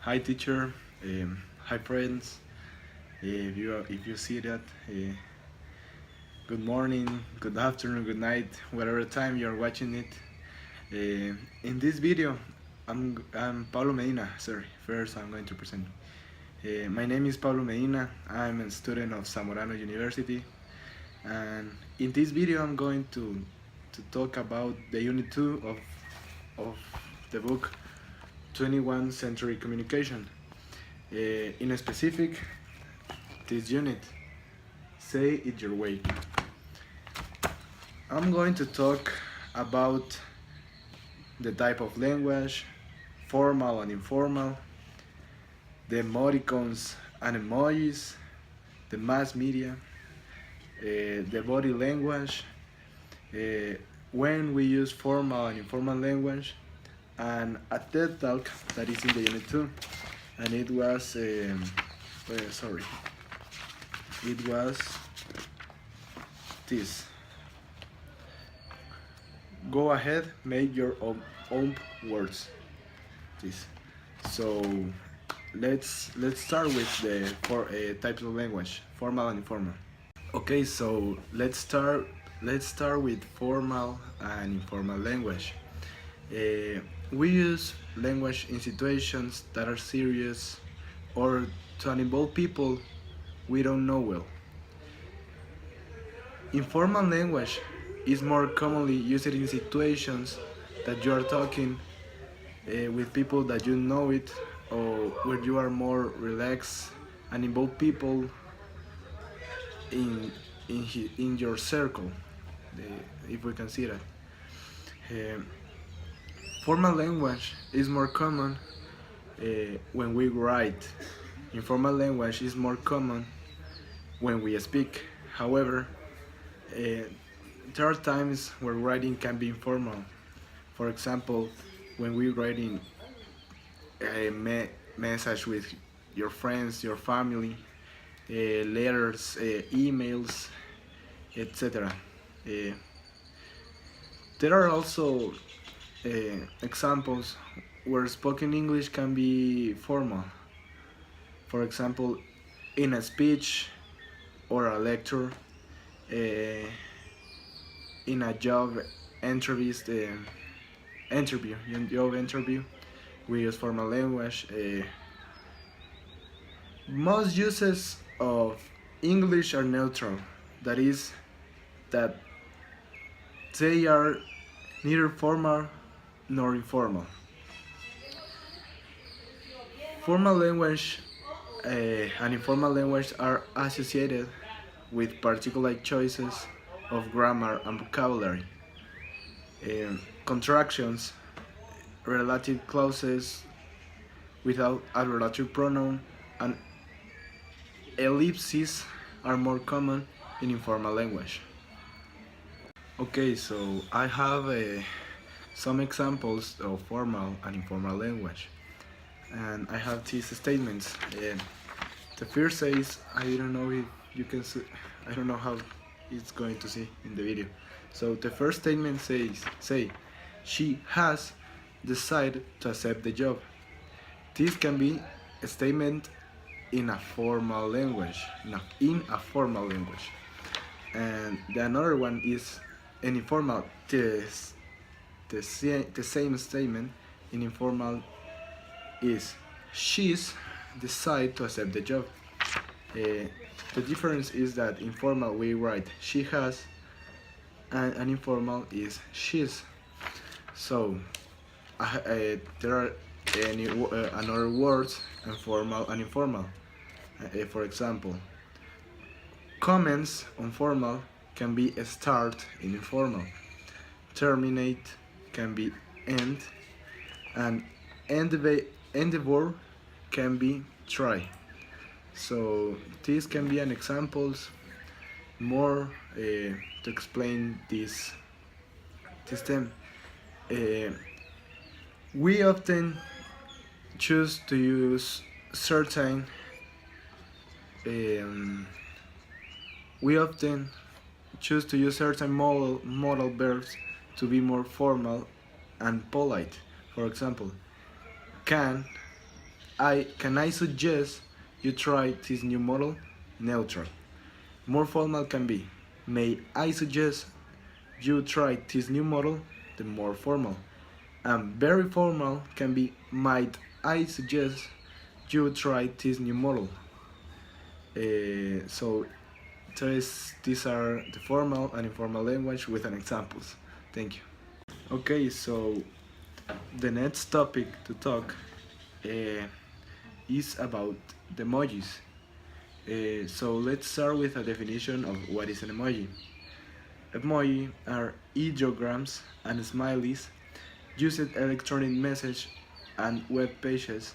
Hi teacher, hi friends. If you see that, good morning, good afternoon, good night, whatever time you're watching it. In this video, I'm Pablo Medina. Sorry, first I'm going to present. My name is Pablo Medina. I'm a student of Zamorano University, and in this video I'm going to talk about the unit 2 of the book 21st Century Communication. In a specific, this unit, say it your way. I'm going to talk about the type of language, formal and informal, the emoticons and emojis, the mass media, the body language, when we use formal and informal language, and a TED talk that is in the unit 2, and it was sorry, it was this. Go ahead, make your own words. This. So let's start with the types of language, formal and informal. Okay, so let's start with formal and informal language. We use language in situations that are serious or to involve people we don't know well. Informal language is more commonly used in situations that you are talking with people that you know it, or where you are more relaxed and involve people in your circle, if we can see that. Uh, Formal language is more common when we write. Informal language is more common when we speak. However, there are times where writing can be informal. For example, when we writing a message with your friends, your family, letters, emails, etc. Uh, there are also examples where spoken English can be formal. For example, in a speech or a lecture, uh, in a job interview, we use formal language. Most uses of English are neutral. That is, that they are neither formal nor informal. Formal language and informal language are associated with particular choices of grammar and vocabulary. Contractions, relative clauses without a relative pronoun, and ellipses are more common in informal language. Okay, so I have some examples of formal and informal language, and I have these statements. The first says, I don't know if you can see, I don't know how it's going to see in the video. So the first statement say, she has decided to accept the job. This can be a statement in a formal language, in a formal language. And the another one is an informal, the same statement in informal is, she's decided to accept the job. The difference is that informal we write she has, and informal is she's. So there are another words, formal and informal. For example, comments on formal can be start in informal, terminate can be end, and endeavor can be try. So these can be an examples more to explain this theme. We often choose to use certain modal verbs to be more formal and polite. For example, can, I suggest you try this new model? Neutral. More formal can be, may I suggest you try this new model? The more formal. And very formal can be, might I suggest you try this new model? So these are the formal and informal language with an examples. Thank you. Okay, so the next topic to talk is about the emojis. So let's start with a definition of what is an emoji. Emoji are ideograms and smileys used electronic message and web pages.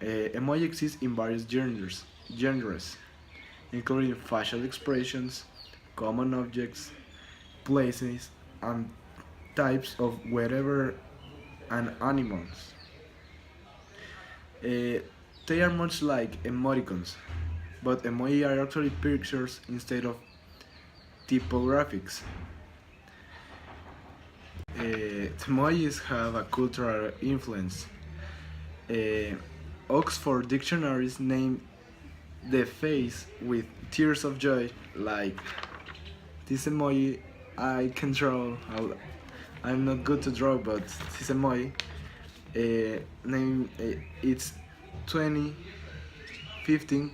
Emoji exist in various genres, including facial expressions, common objects, places, and types of whatever and animals. They are much like emoticons, but emoji are actually pictures instead of typographics. Emojis have a cultural influence. Uh, Oxford dictionaries name the face with tears of joy, like this emoji I can draw. I'm not good to draw, but this emoji it's 2015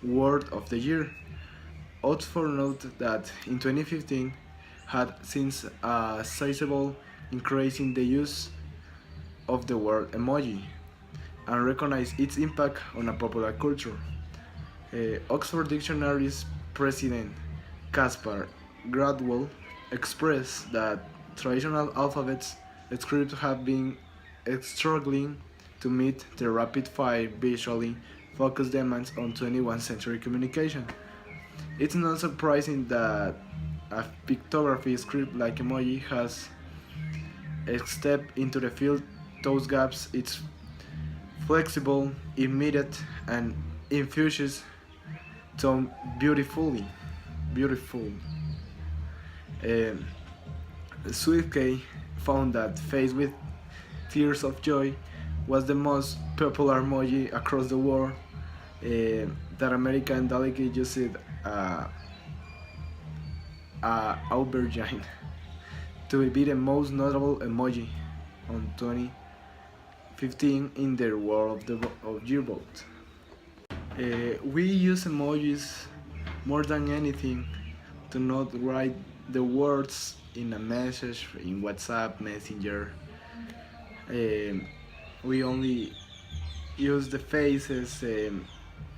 Word of the Year. Oxford noted that in 2015 had since a sizable increase in the use of the word emoji and recognized its impact on a popular culture. Oxford Dictionary's president Caspar Gradwell expressed that traditional alphabets scripts have been struggling to meet the rapid-fire, visually focused demands on 21st century communication. It's not surprising that a pictography script like emoji has stepped into the field those gaps. It's flexible, immediate, and infuses tone beautifully. Beautiful. Um, Swiftke found that face with tears of joy was the most popular emoji across the world. That American delegate used aubergine to be the most notable emoji on 2015 in the world of yearbook. We use emojis more than anything to not write the words in a message in WhatsApp, Messenger. We only use the faces,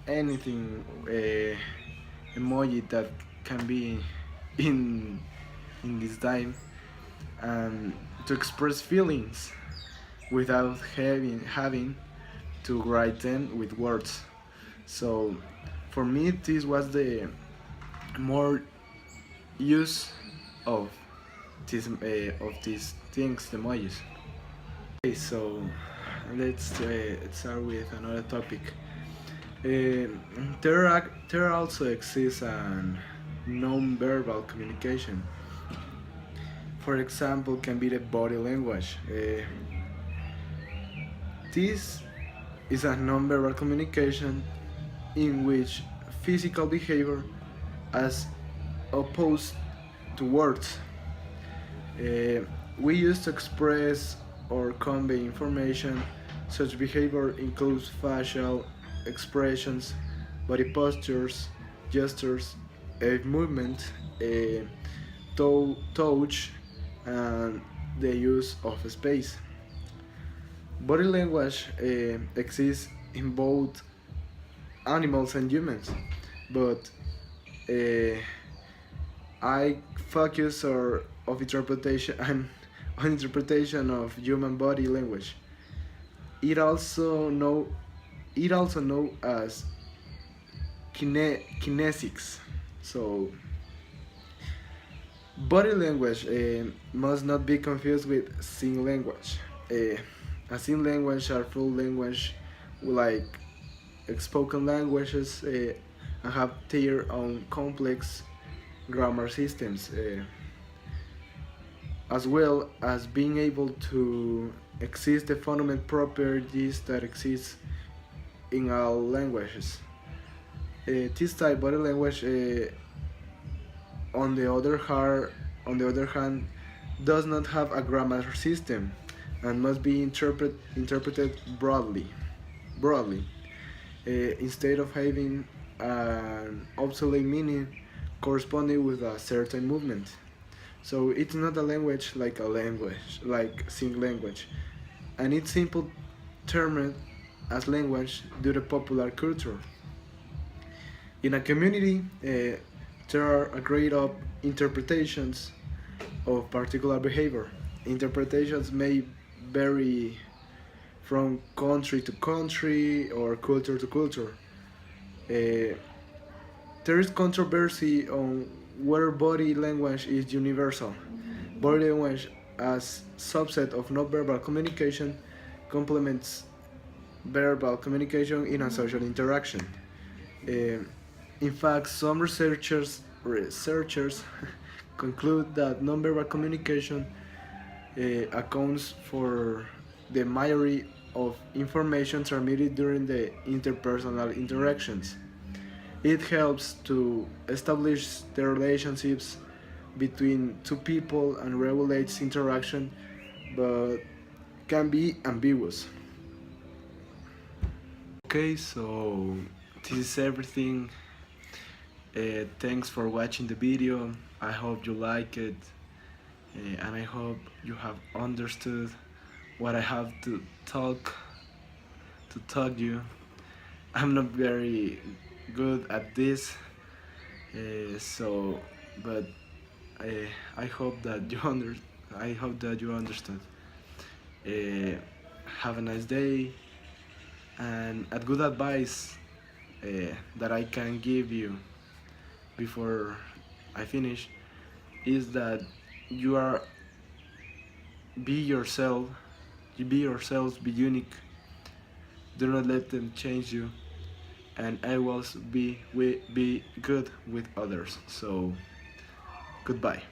anything emoji that can be in in this time, and to express feelings without having to write them with words. So for me, this was the more use of these things, the emojis. Okay, so let's start with another topic. There also exists an non-verbal communication. For example, can be the body language. This is a non-verbal communication in which physical behavior as opposed to words. We use to express or convey information. Such behavior includes facial expressions, body postures, gestures, movement, touch, and the use of space. Body language exists in both animals and humans, but I focus of interpretation and on interpretation of human body language. It also know as kinesics. So body language must not be confused with sign language. A sign language are full language like spoken languages and have their own complex grammar systems, as well as being able to exist the fundamental properties that exist in all languages. This type body language, on the other hand, does not have a grammar system and must be interpreted broadly. Instead of having an obsolete meaning corresponding with a certain movement. So it's not a language like sing language, and it's simple termed as language due to popular culture. In a community, there are a grade of interpretations of particular behavior. Interpretations may vary from country to country or culture to culture. Uh, there is controversy on whether body language is universal. Body language, as subset of nonverbal communication, complements verbal communication in a social interaction. Uh, in fact, some researchers conclude that nonverbal communication accounts for the majority of information transmitted during the interpersonal interactions. It helps to establish the relationships between two people and regulates interaction, but can be ambiguous. Okay, so this is everything. Thanks for watching the video. I hope you like it, and I hope you have understood what I have to talk you. I'm not very good at this, so but I hope that you understood. Uh, have a nice day, and a good advice that I can give you before I finish is that you are be yourself, be unique. Do not let them change you, and always be good with others. So goodbye.